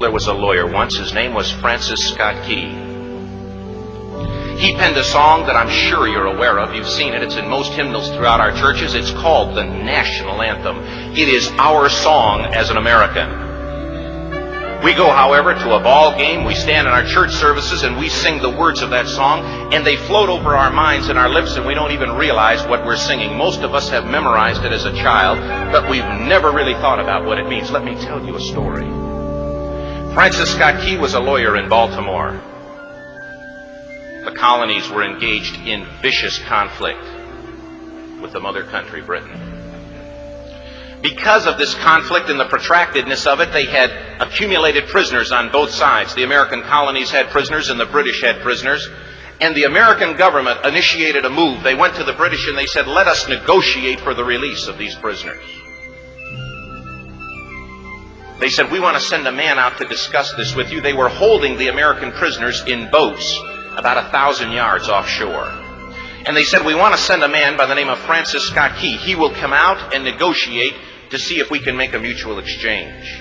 There was a lawyer once. His name was Francis Scott Key. He penned a song that I'm sure you're aware of. You've seen it. It's in most hymnals throughout our churches. It's called the National Anthem. It is our song as an American. We go, however, to a ball game. We stand in our church services and we sing the words of that song, and they float over our minds and our lips, and we don't even realize what we're singing. Most of us have memorized it as a child, but we've never really thought about what it means. Let me tell you a story. Francis Scott Key was a lawyer in Baltimore. The colonies were engaged in vicious conflict with the mother country, Britain. Because of this conflict and the protractedness of it, they had accumulated prisoners on both sides. The American colonies had prisoners and the British had prisoners. And the American government initiated a move. They went to the British and they said, let us negotiate for the release of these prisoners. They said, we want to send a man out to discuss this with you. They were holding the American prisoners in boats about 1,000 yards offshore. And they said, we want to send a man by the name of Francis Scott Key. He will come out and negotiate to see if we can make a mutual exchange.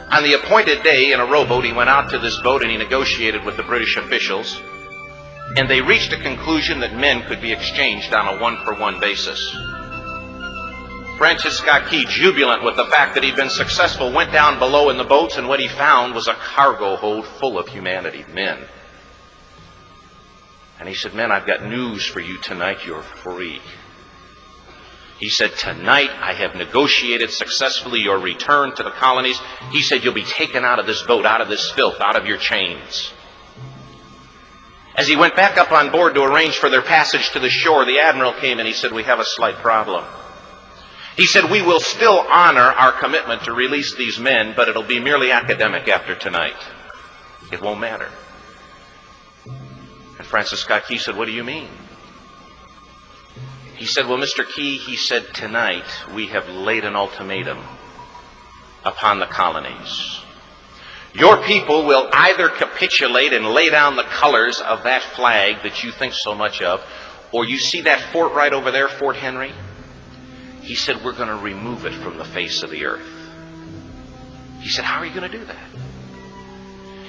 On the appointed day, in a rowboat, he went out to this boat and he negotiated with the British officials. And they reached a conclusion that men could be exchanged on a one-for-one basis. Francis Scott Key, jubilant with the fact that he'd been successful, went down below in the boats, and what he found was a cargo hold full of humanity, men. And he said, men, I've got news for you tonight. You're free. He said, tonight I have negotiated successfully your return to the colonies. He said, you'll be taken out of this boat, out of this filth, out of your chains. As he went back up on board to arrange for their passage to the shore, the admiral came and he said, we have a slight problem. He said, we will still honor our commitment to release these men, but it'll be merely academic after tonight. It won't matter. And Francis Scott Key said, what do you mean? He said, well, Mr. Key, he said, tonight we have laid an ultimatum upon the colonies. Your people will either capitulate and lay down the colors of that flag that you think so much of, or you see that fort right over there, Fort Henry? He said, we're going to remove it from the face of the earth. He said, how are you going to do that?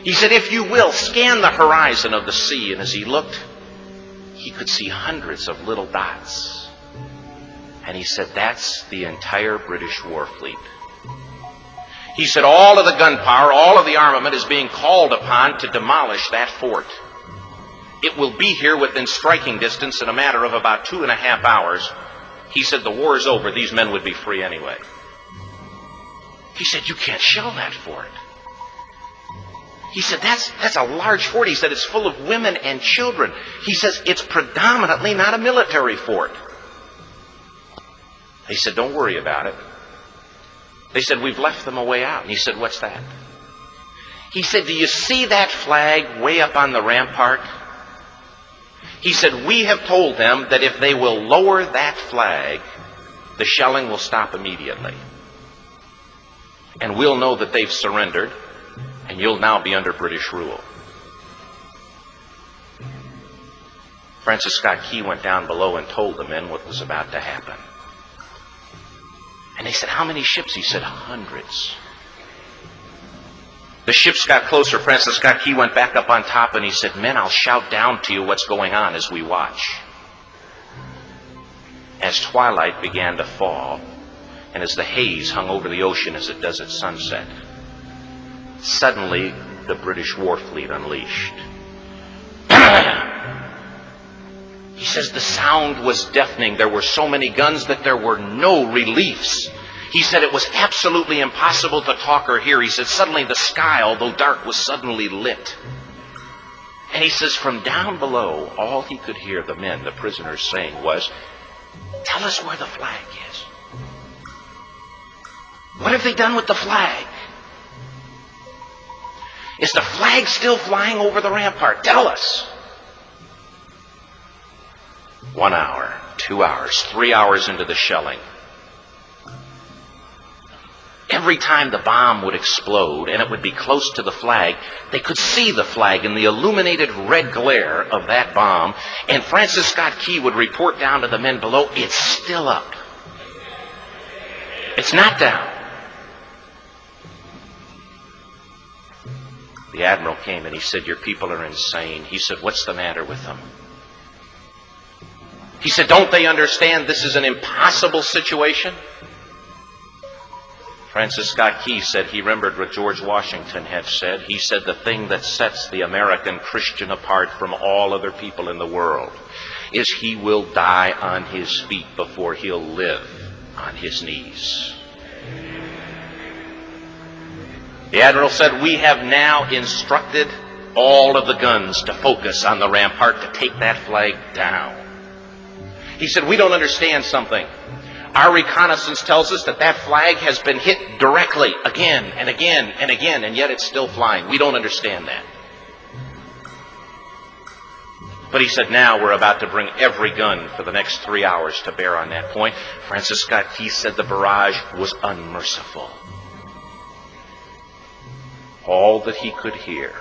He said, if you will, scan the horizon of the sea. And as he looked, he could see hundreds of little dots. And he said, that's the entire British war fleet. He said, all of the gunpowder, all of the armament is being called upon to demolish that fort. It will be here within striking distance in a matter of about 2.5 hours. He said, the war is over. These men would be free anyway. He said, you can't shell that fort. He said, that's a large fort. He said, it's full of women and children. He says, it's predominantly not a military fort. He said, don't worry about it. They said, we've left them a way out. And he said, what's that? He said, do you see that flag way up on the rampart? He said, we have told them that if they will lower that flag, the shelling will stop immediately. And we'll know that they've surrendered, and you'll now be under British rule. Francis Scott Key went down below and told the men what was about to happen. And they said, how many ships? He said, hundreds. The ships got closer. Francis Scott Key went back up on top and he said, men, I'll shout down to you what's going on as we watch. As twilight began to fall, and as the haze hung over the ocean as it does at sunset, suddenly the British war fleet unleashed. He says the sound was deafening. There were so many guns that there were no reliefs. He said it was absolutely impossible to talk or hear. He said suddenly the sky, although dark, was suddenly lit. And he says from down below, all he could hear the men, the prisoners, saying was, tell us where the flag is. What have they done with the flag? Is the flag still flying over the rampart? Tell us. 1 hour, 2 hours, 3 hours into the shelling. Every time the bomb would explode and it would be close to the flag, they could see the flag in the illuminated red glare of that bomb. And Francis Scott Key would report down to the men below, it's still up. It's not down. The admiral came and he said, "Your people are insane." He said, "What's the matter with them?" He said, "Don't they understand this is an impossible situation?" Francis Scott Key said he remembered what George Washington had said. He said, "The thing that sets the American Christian apart from all other people in the world is he will die on his feet before he'll live on his knees." The admiral said, "We have now instructed all of the guns to focus on the rampart to take that flag down." He said, "We don't understand something. Our reconnaissance tells us that that flag has been hit directly again and again and again, and yet it's still flying. We don't understand that." But he said, "Now we're about to bring every gun for the next 3 hours to bear on that point." Francis Scott Key said the barrage was unmerciful. All that he could hear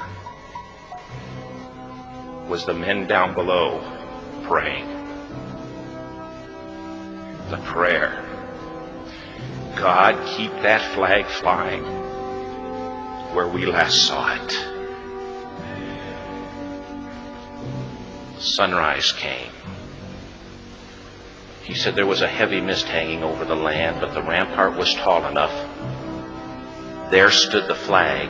was the men down below praying. The prayer, "God, keep that flag flying where we last saw it." Sunrise came. He said there was a heavy mist hanging over the land, but the rampart was tall enough. There stood the flag,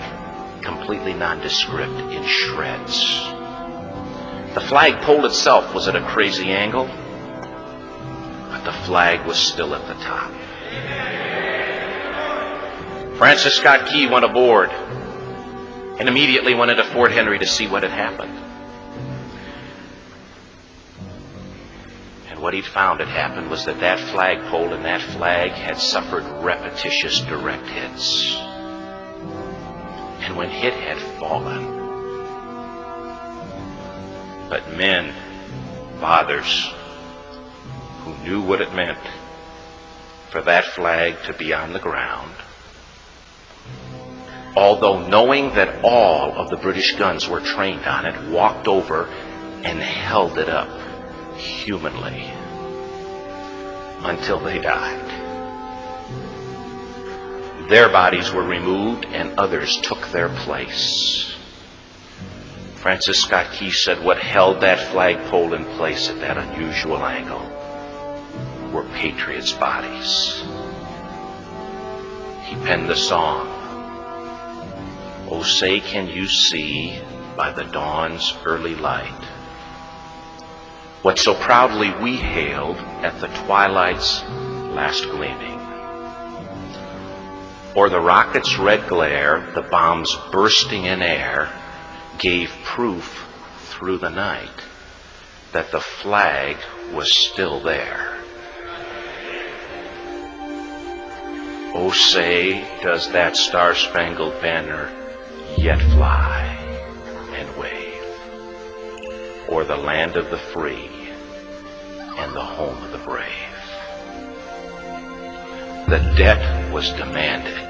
completely nondescript, in shreds. The flagpole itself was at a crazy angle, but the flag was still at the top. Francis Scott Key went aboard and immediately went into Fort Henry to see what had happened. And what he'd found had happened was that that flagpole and that flag had suffered repetitious direct hits. And when it had fallen, but men, fathers, who knew what it meant for that flag to be on the ground, although knowing that all of the British guns were trained on it, walked over and held it up humanly until they died. Their bodies were removed and others took their place. Francis Scott Key said what held that flagpole in place at that unusual angle were patriots' bodies. He penned the song, "Oh, say can you see by the dawn's early light what so proudly we hailed at the twilight's last gleaming. Or the rocket's red glare, the bombs bursting in air, gave proof through the night that the flag was still there. Oh, say, does that star-spangled banner yet fly and wave o'er the land of the free and the home of the brave?" The debt was demanded.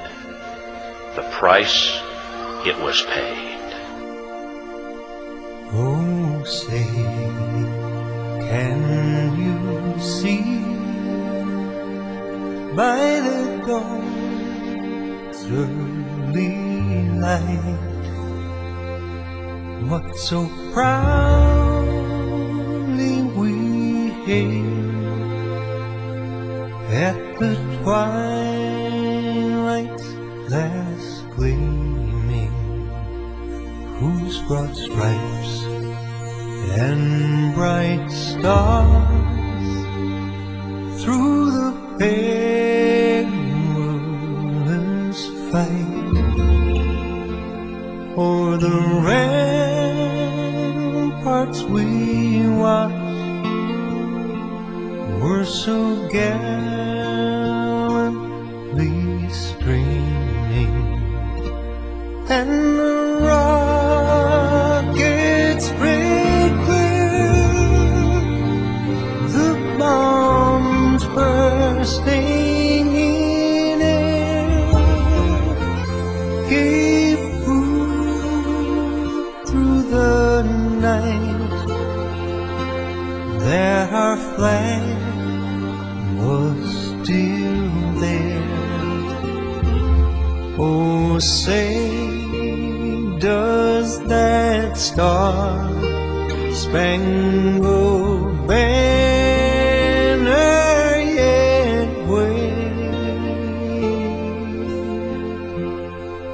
The price, it was paid. Oh, say, can you see by the dawn's early light what so proudly we hailed at the twilight's last gleaming, whose broad stripes and bright stars through the perilous fight o'er the ramparts we watched were so gallantly streaming, and the rockets red glare, the bombs bursting in air, gave proof through the night that our flag was still there. Oh, say, does does that star-spangled banner yet wave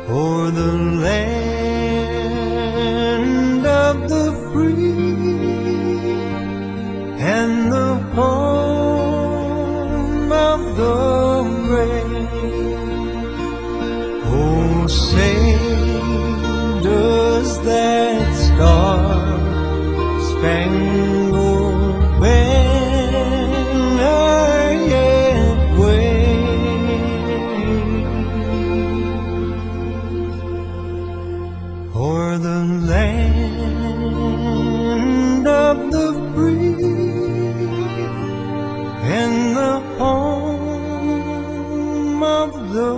o'er the land of the free and the home of the brave? Oh, say, does that star-spangled banner yet wave o'er the land of the free and the home of the